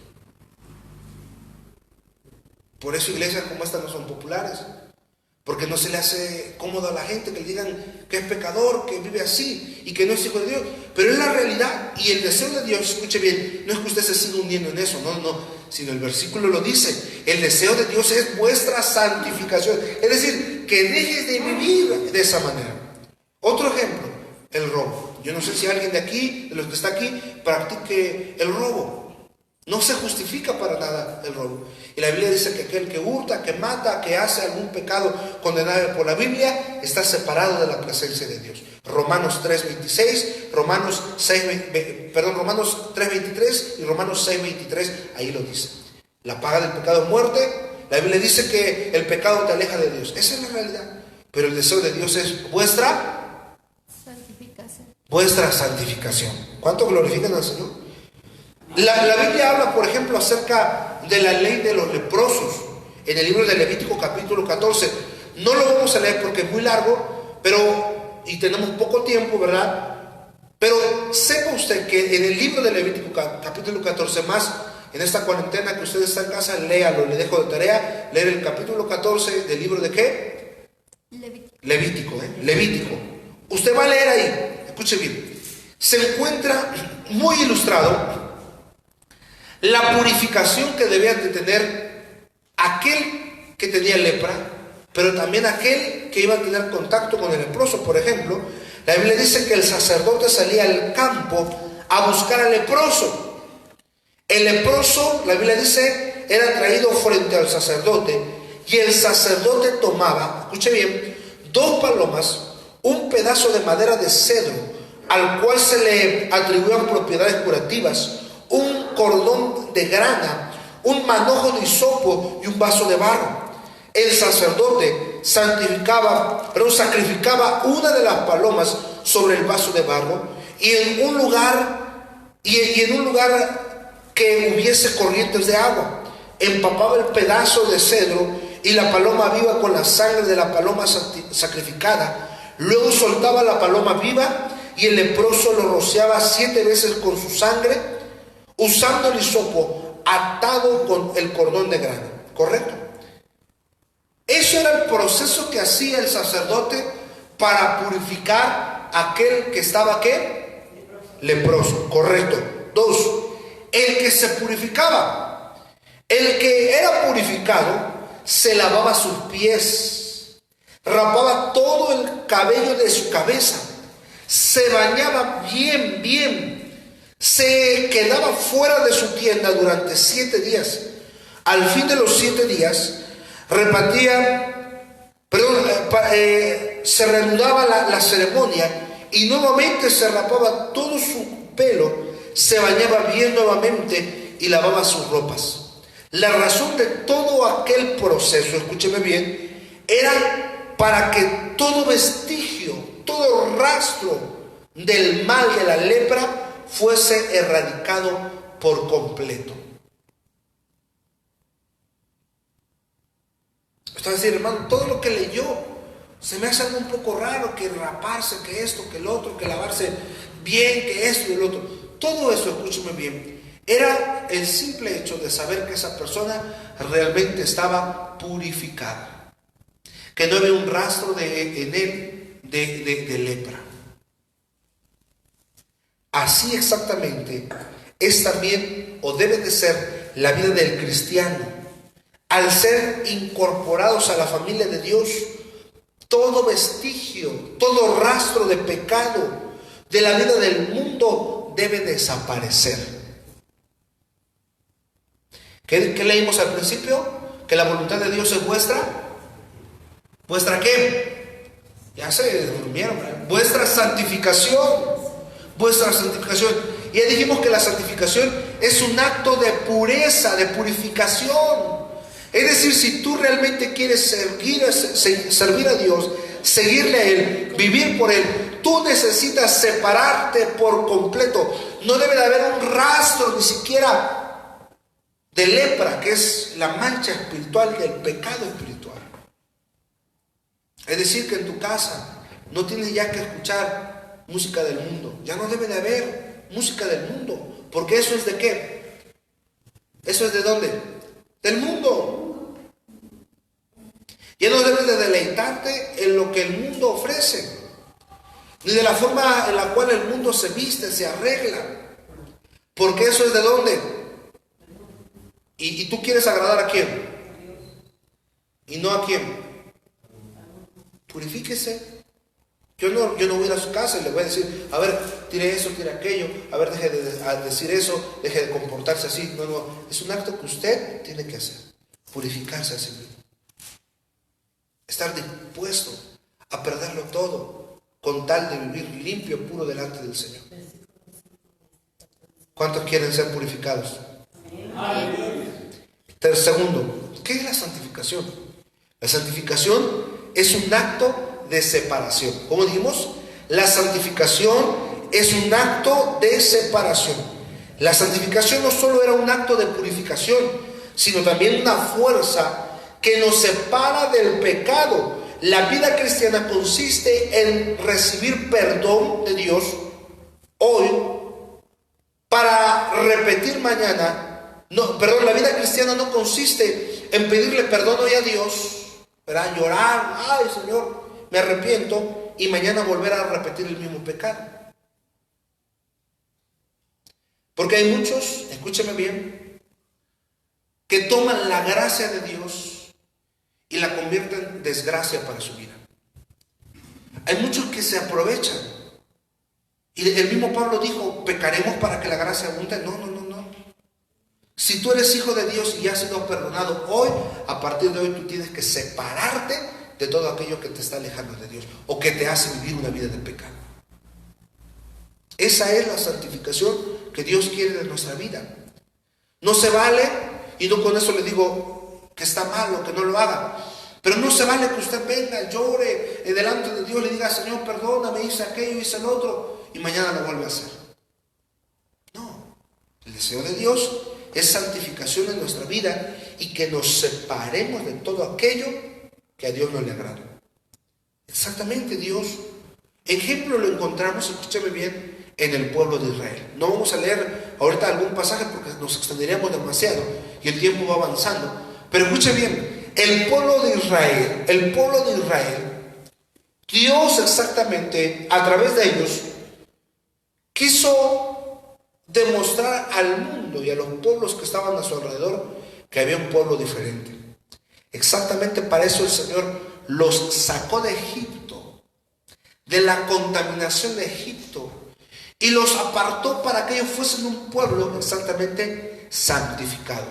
Por eso iglesias como esta no son populares, porque no se le hace cómodo a la gente que le digan que es pecador, que vive así y que no es hijo de Dios. Pero es la realidad, y el deseo de Dios, escuche bien, no es que usted se siga hundiendo en eso, no, sino el versículo lo dice, el deseo de Dios es vuestra santificación, es decir, que dejes de vivir de esa manera. Otro ejemplo, el robo. Yo no sé si alguien de aquí, de los que está aquí, practique el robo. No se justifica para nada el robo. Y la Biblia dice que aquel que hurta, que mata, que hace algún pecado condenable por la Biblia, está separado de la presencia de Dios. Romanos 3:26, Romanos 3:23 y Romanos 6:23, ahí lo dice. La paga del pecado es muerte. La Biblia dice que el pecado te aleja de Dios. Esa es la realidad. Pero el deseo de Dios es vuestra santificación. ¿Cuánto glorifican al Señor? La Biblia habla, por ejemplo, acerca de la ley de los leprosos en el libro de Levítico capítulo 14. No lo vamos a leer porque es muy largo, y tenemos poco tiempo, ¿verdad? Pero sepa usted que en el libro de Levítico capítulo 14, más en esta cuarentena que usted está en casa, léalo, le dejo de tarea leer el capítulo 14 del libro de ¿qué? Levítico. Usted va a leer ahí, escuche bien. Se encuentra muy ilustrado la purificación que debía de tener aquel que tenía lepra, pero también aquel que iba a tener contacto con el leproso. Por ejemplo, la Biblia dice que el sacerdote salía al campo a buscar al leproso. El leproso, la Biblia dice, era traído frente al sacerdote, y el sacerdote tomaba, escuche bien, 2 palomas, un pedazo de madera de cedro, al cual se le atribuían propiedades curativas, un cordón de grana, un manojo de hisopo y un vaso de barro. El sacerdote sacrificaba una de las palomas sobre el vaso de barro, y en un lugar que hubiese corrientes de agua, empapaba el pedazo de cedro y la paloma viva con la sangre de la paloma sacrificada. Luego soltaba la paloma viva, y el leproso lo rociaba 7 veces con su sangre, usando el hisopo atado con el cordón de grana. ¿Correcto? Eso era el proceso que hacía el sacerdote para purificar a aquel que estaba ¿qué? Leproso. Correcto. 2. El que se purificaba, el que era purificado, se lavaba sus pies, rapaba todo el cabello de su cabeza, se bañaba bien, se quedaba fuera de su tienda durante 7 días. Al fin de los 7 días, se reanudaba la ceremonia, y nuevamente se rapaba todo su pelo, se bañaba bien nuevamente y lavaba sus ropas. La razón de todo aquel proceso, escúcheme bien, era para que todo vestigio, todo rastro del mal de la lepra fuese erradicado por completo. Esto es decir, hermano, todo lo que leyó se me hace algo un poco raro, que raparse, que esto, que el otro, que lavarse bien, que esto y el otro. Todo eso, escúcheme bien, era el simple hecho de saber que esa persona realmente estaba purificada, que no había un rastro en él de lepra. Así exactamente es también, o debe de ser, la vida del cristiano. Al ser incorporados a la familia de Dios, todo vestigio, todo rastro de pecado de la vida del mundo debe desaparecer. ¿Qué leímos al principio? Que la voluntad de Dios es vuestra. ¿Vuestra qué? Ya se durmieron, ¿verdad? Vuestra santificación. Vuestra santificación. Ya dijimos que la santificación es un acto de pureza, de purificación. Es decir, si tú realmente quieres servir a Dios, seguirle a Él, vivir por Él, tú necesitas separarte por completo. No debe de haber un rastro ni siquiera de lepra, que es la mancha espiritual del pecado espiritual. Es decir, que en tu casa no tienes ya que escuchar música del mundo. Ya no debe de haber música del mundo. Porque eso es de ¿qué? ¿Eso es de dónde? Del mundo. Ya no debes de deleitarte en lo que el mundo ofrece, ni de la forma en la cual el mundo se viste, se arregla. Porque eso es de dónde. ¿Y tú quieres agradar a quién? ¿Y no a quién? Purifíquese. Yo no voy a ir a su casa y le voy a decir, a ver, tire eso, tire aquello, a ver, deje de decir eso, deje de comportarse así. No, es un acto que usted tiene que hacer, purificarse a sí mismo. Estar dispuesto a perderlo todo con tal de vivir limpio, puro delante del Señor. ¿Cuántos quieren ser purificados? Segundo, ¿qué es la santificación? La santificación es un acto de separación. ¿Cómo dijimos? La santificación es un acto de separación. La santificación no solo era un acto de purificación, sino también una fuerza que nos separa del pecado. La vida cristiana consiste en recibir perdón de Dios hoy para repetir mañana. La vida cristiana no consiste en pedirle perdón hoy a Dios, ¿verdad? Llorar, ay Señor, me arrepiento, y mañana volver a repetir el mismo pecado. Porque hay muchos, escúcheme bien, que toman la gracia de Dios y la convierten en desgracia para su vida. Hay muchos que se aprovechan. Y el mismo Pablo dijo, ¿pecaremos para que la gracia abunde? No. Si tú eres hijo de Dios y has sido perdonado hoy, a partir de hoy tú tienes que separarte de todo aquello que te está alejando de Dios o que te hace vivir una vida de pecado. Esa es la santificación que Dios quiere de nuestra vida. No se vale, y no con eso le digo que está mal o que no lo haga, pero no se vale que usted venga, llore delante de Dios, le diga, Señor, perdóname, hice aquello, hice el otro, y mañana lo vuelve a hacer. No, el deseo de Dios es santificación en nuestra vida y que nos separemos de todo aquello que a Dios no le agrada. Exactamente, Dios. Ejemplo lo encontramos, escúchame bien, en el pueblo de Israel. No vamos a leer ahorita algún pasaje porque nos extenderíamos demasiado y el tiempo va avanzando. Pero escuche bien, el pueblo de Israel, Dios exactamente a través de ellos quiso demostrar al mundo y a los pueblos que estaban a su alrededor que había un pueblo diferente. Exactamente para eso el Señor los sacó de Egipto, de la contaminación de Egipto, y los apartó para que ellos fuesen un pueblo exactamente santificado,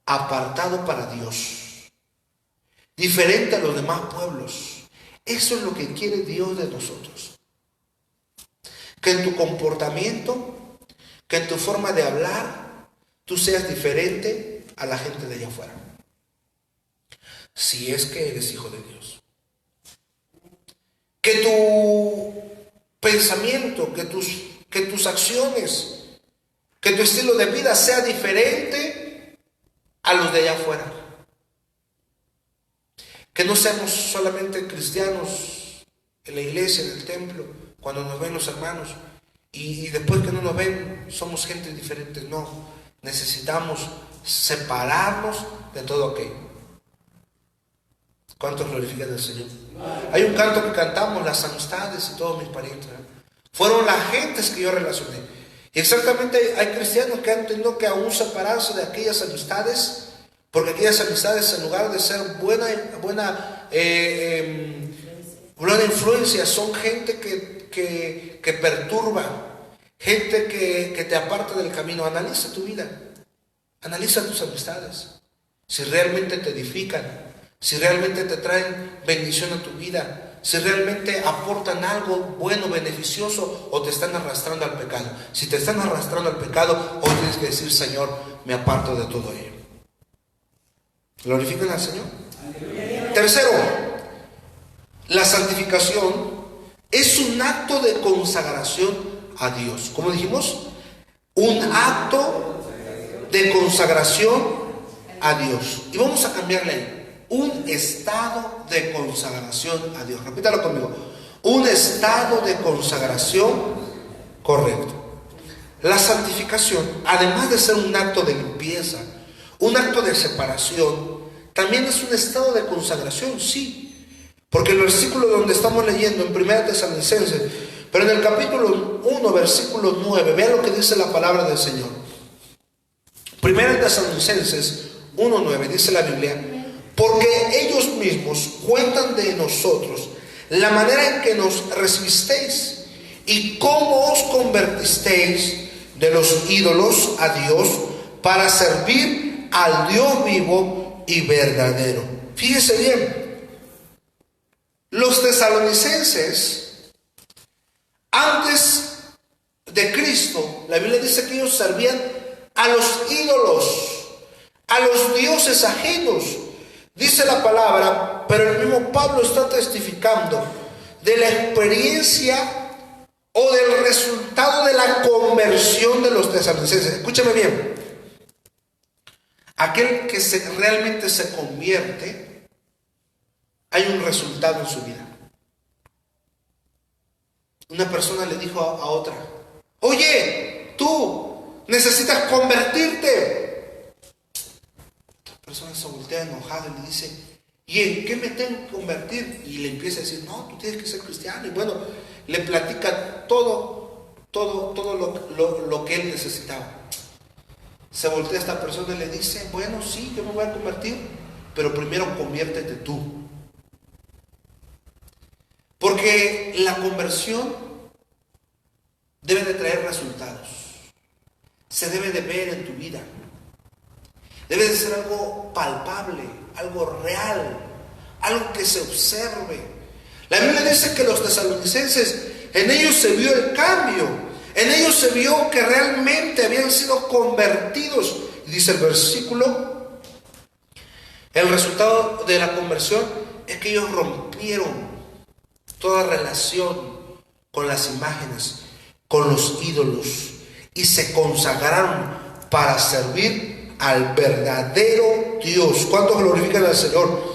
apartado para Dios, diferente a los demás pueblos. Eso es lo que quiere Dios de nosotros. Que en tu comportamiento, que en tu forma de hablar, tú seas diferente a la gente de allá afuera. Si es que eres hijo de Dios. Que tu pensamiento, que tus acciones, que tu estilo de vida sea diferente a los de allá afuera. Que no seamos solamente cristianos en la iglesia, en el templo, cuando nos ven los hermanos, y después que no nos ven, somos gente diferente. No, necesitamos separarnos de todo aquello. ¿Cuántos glorifican al Señor? Hay un canto que cantamos, las amistades y todos mis parientes, ¿eh? Fueron las gentes que yo relacioné. Y exactamente hay cristianos que han tenido que aún separarse de aquellas amistades, porque aquellas amistades, en lugar de ser buena influencia, son gente que perturba, gente que te aparta del camino. Analiza tu vida, analiza tus amistades, si realmente te edifican, si realmente te traen bendición a tu vida, si realmente aportan algo bueno, beneficioso, o te están arrastrando al pecado. Si te están arrastrando al pecado, hoy tienes que decir, Señor, me aparto de todo ello. ¿Glorifican al Señor? Tercero, la santificación es un acto de consagración a Dios. ¿Cómo dijimos? Un acto de consagración a Dios. Y vamos a cambiarle ahí. Un estado de consagración a Dios. Repítalo conmigo. Un estado de consagración correcto. La santificación, además de ser un acto de limpieza, un acto de separación, también es un estado de consagración, sí. Porque el versículo donde estamos leyendo en 1 Tesalonicenses, pero en el capítulo 1, versículo 9, vean lo que dice la palabra del Señor. 1 Tesalonicenses 1:9 dice la Biblia: porque ellos mismos cuentan de nosotros la manera en que nos recibisteis y cómo os convertisteis de los ídolos a Dios para servir al Dios vivo y verdadero. Fíjese bien, los tesalonicenses, antes de Cristo, la Biblia dice que ellos servían a los ídolos, a los dioses ajenos. Dice la palabra, pero el mismo Pablo está testificando de la experiencia o del resultado de la conversión de los tesalonicenses. Escúchame bien. Aquel que realmente se convierte, hay un resultado en su vida. Una persona le dijo a otra: oye, tú necesitas convertirte. La persona se voltea enojada y le dice: ¿y en qué me tengo que convertir? Y le empieza a decir: no, tú tienes que ser cristiano. Y bueno, le platica todo lo que él necesitaba. Se voltea esta persona y le dice: bueno, sí, yo me voy a convertir, pero primero conviértete tú. Porque la conversión debe de traer resultados. Se debe de ver en tu vida. Debe de ser algo palpable, algo real, algo que se observe. La Biblia dice que los tesalonicenses, en ellos se vio el cambio, en ellos se vio que realmente habían sido convertidos. Y dice el versículo, el resultado de la conversión es que ellos rompieron toda relación con las imágenes, con los ídolos, y se consagraron para servir al verdadero Dios. ¿Cuántos glorifican al Señor?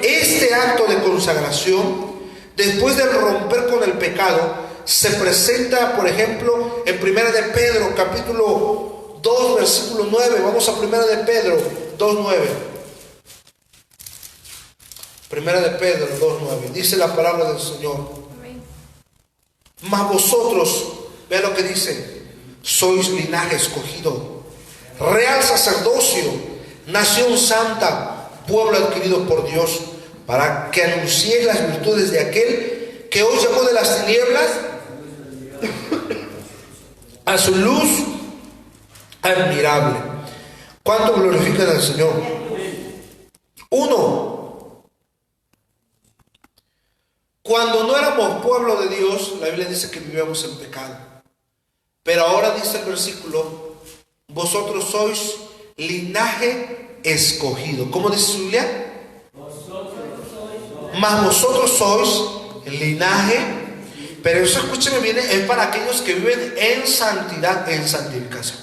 Este acto de consagración, después de romper con el pecado, se presenta, por ejemplo, en Primera de Pedro, capítulo 2, versículo 9. Vamos a Primera de Pedro 2:9. Primera de Pedro 2:9. Dice la palabra del Señor: mas vosotros, vean lo que dice, sois linaje escogido, real sacerdocio, nación santa, pueblo adquirido por Dios, para que anunciéis las virtudes de aquel que os llamó de las tinieblas a su luz admirable. ¿Cuánto glorifican al Señor? Uno, cuando no éramos pueblo de Dios, la Biblia dice que vivíamos en pecado. Pero ahora dice el versículo: vosotros sois linaje escogido. ¿Cómo dice su Biblia? Mas vosotros sois linaje, pero eso, escúcheme bien, es para aquellos que viven en santidad, en santificación.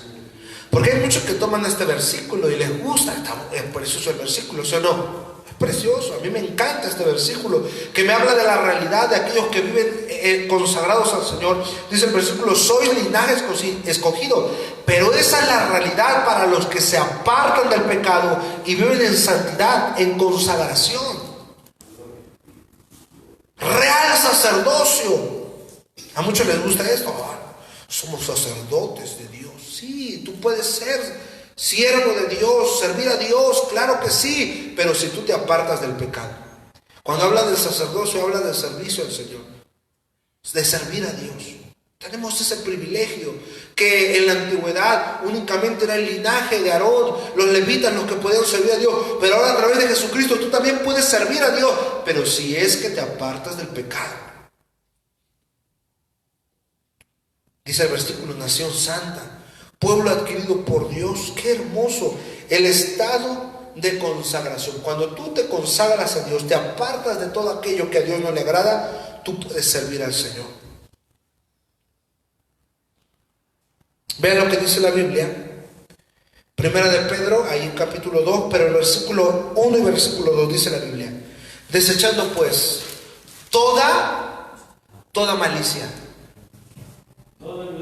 Porque hay muchos que toman este versículo y les gusta, es precioso el versículo, ¿sí o no? Es precioso, a mí me encanta este versículo, que me habla de la realidad de aquellos que viven consagrados al Señor. Dice el versículo: sois linaje escogido, pero esa es la realidad para los que se apartan del pecado y viven en santidad, en consagración. Real sacerdocio. A muchos les gusta esto: somos sacerdotes de Dios. Sí, tú puedes ser siervo de Dios, servir a Dios, claro que sí, pero si tú te apartas del pecado. Cuando habla del sacerdocio, habla del servicio al Señor, de servir a Dios. Tenemos ese privilegio, que en la antigüedad únicamente era el linaje de Aarón, los levitas, los que podían servir a Dios, pero ahora a través de Jesucristo tú también puedes servir a Dios, pero si es que te apartas del pecado. Dice el versículo: nación santa, pueblo adquirido por Dios. Qué hermoso el estado de consagración. Cuando tú te consagras a Dios, te apartas de todo aquello que a Dios no le agrada, tú puedes servir al Señor. Vean lo que dice la Biblia, Primera de Pedro, ahí en capítulo 2, pero el versículo 1 y versículo 2 dice la Biblia: desechando pues toda malicia.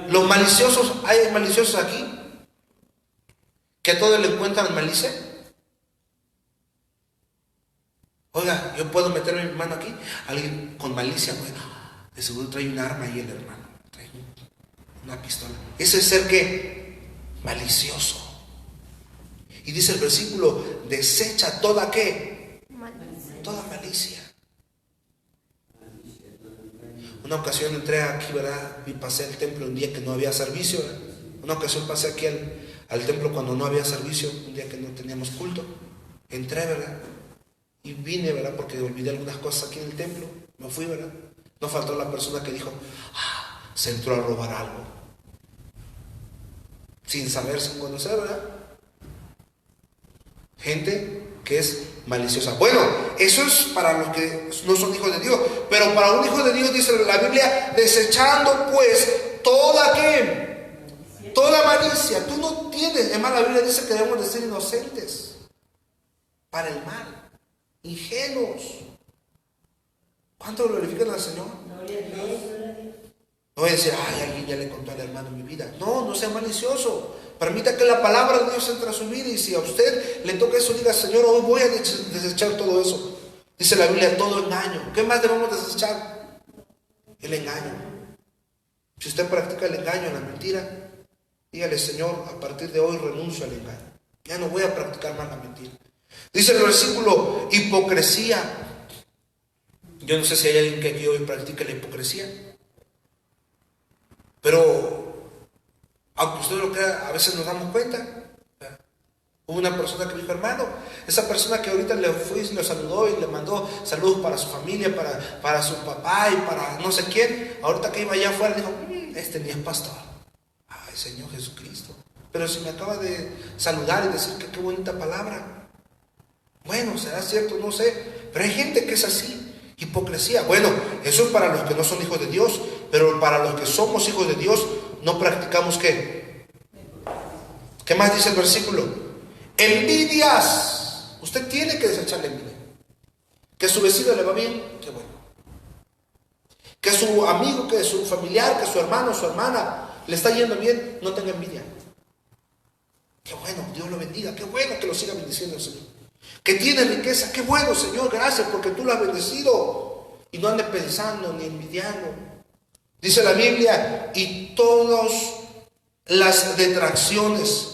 Los maliciosos, ¿hay maliciosos aquí? ¿Que a todos le encuentran malicia? Oiga, yo puedo meter mi mano aquí, alguien con malicia, bueno, de seguro trae un arma ahí el hermano, trae una pistola. Ese es ser que malicioso. Y dice el versículo: desecha toda ¿qué? Malicia. Toda malicia. Una ocasión entré aquí, ¿verdad? Y pasé al templo un día que no había servicio, ¿verdad? Una ocasión pasé aquí al templo cuando no había servicio, un día que no teníamos culto. Entré, ¿verdad? Y vine, ¿verdad? Porque olvidé algunas cosas aquí en el templo. Me fui, ¿verdad? No faltó la persona que dijo, se entró a robar algo. Sin saber, sin conocer, ¿verdad? Gente que es maliciosa. Bueno, eso es para los que no son hijos de Dios. Pero para un hijo de Dios dice la Biblia, desechando pues toda malicia. Tú no tienes, además la Biblia dice que debemos de ser inocentes para el mal, ingenuos. ¿Cuánto glorifican al Señor? No voy a decir, alguien ya le contó al hermano mi vida. No sea malicioso. Permita que la palabra de Dios entre a su vida. Y si a usted le toca eso, diga, Señor, hoy voy a desechar todo eso. Dice la Biblia, todo engaño. ¿Qué más debemos desechar? El engaño. Si usted practica el engaño, la mentira, dígale, Señor, a partir de hoy renuncio al engaño. Ya no voy a practicar más la mentira. Dice el versículo, hipocresía. Yo no sé si hay alguien que aquí hoy practique la hipocresía. Pero, aunque usted lo crea, a veces nos damos cuenta. Hubo una persona que me dijo, hermano, esa persona que ahorita le fui y lo saludó y le mandó saludos para su familia, para su papá y para no sé quién, ahorita que iba allá afuera dijo, este ni es pastor. Ay, Señor Jesucristo. Pero si me acaba de saludar y decir que qué bonita palabra. Bueno, será cierto, no sé, pero hay gente que es así. Hipocresía. Bueno, eso es para los que no son hijos de Dios, pero para los que somos hijos de Dios, no practicamos ¿qué? ¿Qué más dice el versículo? Envidias. Usted tiene que desechar la envidia. Que a su vecino le va bien, qué bueno. Que a su amigo, que a su familiar, que a su hermano, su hermana le está yendo bien, no tenga envidia. Qué bueno, Dios lo bendiga, qué bueno que lo siga bendiciendo el Señor. Que tiene riqueza, qué bueno, Señor, gracias porque tú lo has bendecido. Y no ande pensando ni envidiando. Dice la Biblia, y todas las detracciones,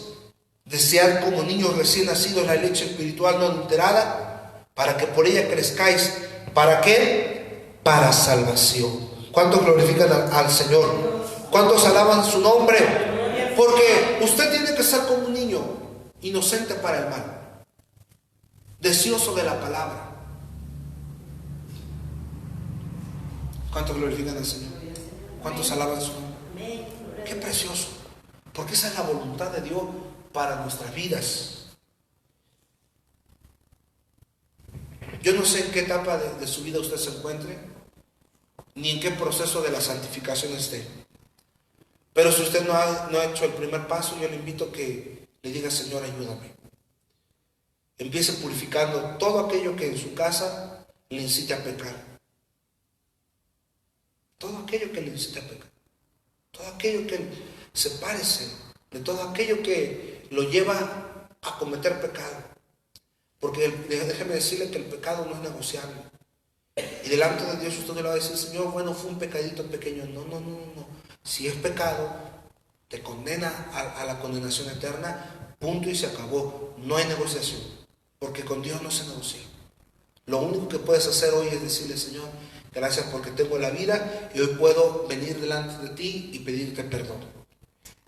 desear como niños recién nacidos la leche espiritual no adulterada, para que por ella crezcáis. ¿Para qué? Para salvación. ¿Cuántos glorifican al Señor? ¿Cuántos alaban su nombre? Porque usted tiene que ser como un niño, inocente para el mal, deseoso de la palabra. ¿Cuántos glorifican al Señor? ¿Cuántos alaban su nombre? Qué precioso, porque esa es la voluntad de Dios para nuestras vidas. Yo no sé en qué etapa de su vida usted se encuentre, ni en qué proceso de la santificación esté. Pero si usted no ha hecho el primer paso, yo le invito a que le diga, Señor, ayúdame. Empiece purificando todo aquello que en su casa le incite a pecar. Todo aquello que le incite a pecar. Todo aquello que sepárese de todo aquello que lo lleva a cometer pecado. Porque déjeme decirle que el pecado no es negociable. Y delante de Dios usted le va a decir, Señor, bueno, fue un pecadito pequeño. No. Si es pecado, te condena a la condenación eterna, punto y se acabó. No hay negociación, porque con Dios no se negocia. Lo único que puedes hacer hoy es decirle, Señor, gracias porque tengo la vida y hoy puedo venir delante de ti y pedirte perdón.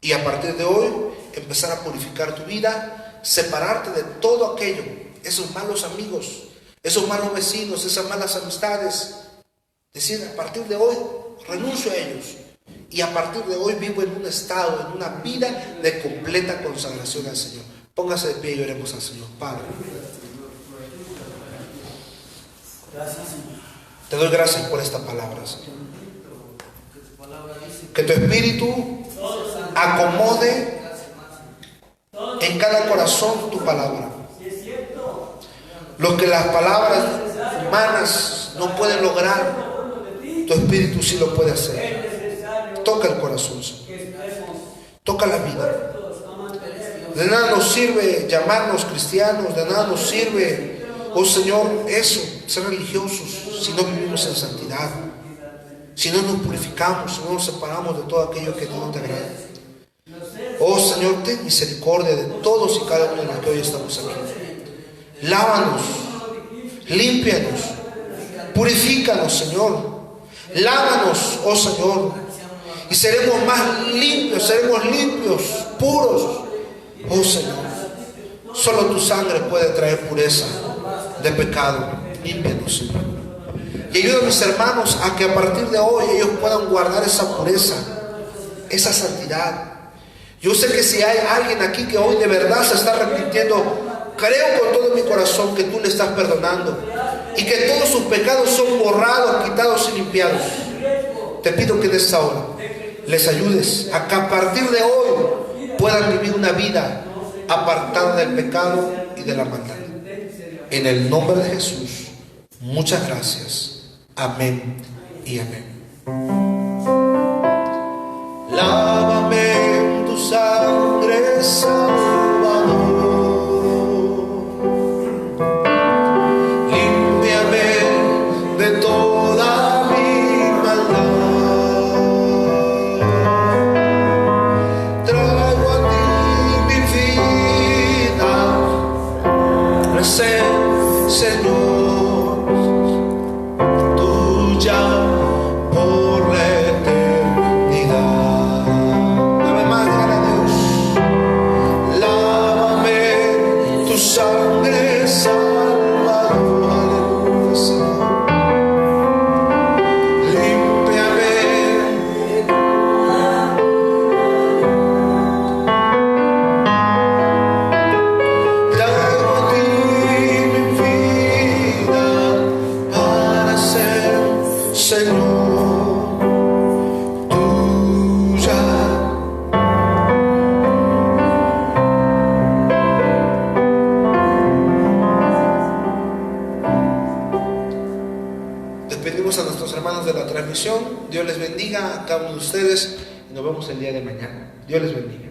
Y a partir de hoy, empezar a purificar tu vida, separarte de todo aquello, esos malos amigos, esos malos vecinos, esas malas amistades. Decir, a partir de hoy, renuncio a ellos. Y a partir de hoy vivo en un estado, en una vida de completa consagración al Señor. Póngase de pie y oremos al Señor. Padre, te doy gracias por esta palabra, Señor. Que tu Espíritu acomode en cada corazón tu palabra. Lo que las palabras humanas no pueden lograr, tu Espíritu sí lo puede hacer. Toca el corazón, Señor. Toca la vida. De nada nos sirve llamarnos cristianos, de nada nos sirve, oh Señor, eso, ser religiosos, si no vivimos en santidad, si no nos purificamos, si no nos separamos de todo aquello que no te agrada. Oh Señor, ten misericordia de todos y cada uno de los que hoy estamos aquí. Lávanos, límpianos, purifícanos, Señor. Lávanos, oh Señor, y seremos limpios, puros, oh Señor. Solo tu sangre puede traer pureza de pecado. Límpianos, Señor. Y ayuda a mis hermanos a que a partir de hoy ellos puedan guardar esa pureza, esa santidad. Yo sé que si hay alguien aquí que hoy de verdad se está arrepintiendo, creo con todo mi corazón que tú le estás perdonando y que todos sus pecados son borrados, quitados y limpiados. Te pido que en esta hora les ayudes a que a partir de hoy puedan vivir una vida apartada del pecado y de la maldad. En el nombre de Jesús, muchas gracias. Amén y amén. Lávame en tu sangre, Salvador. Límpiame de toda mi maldad. Traigo a ti mi vida, Señor. Por la eternidad. Dame más, dígale a Dios. Lávame tu sangre, Salvador. Aleluya, Señor. Límpiame. Traigo a ti mi vida para ser, Señor. Despedimos a nuestros hermanos de la transmisión. Dios les bendiga a cada uno de ustedes y nos vemos el día de mañana. Dios les bendiga.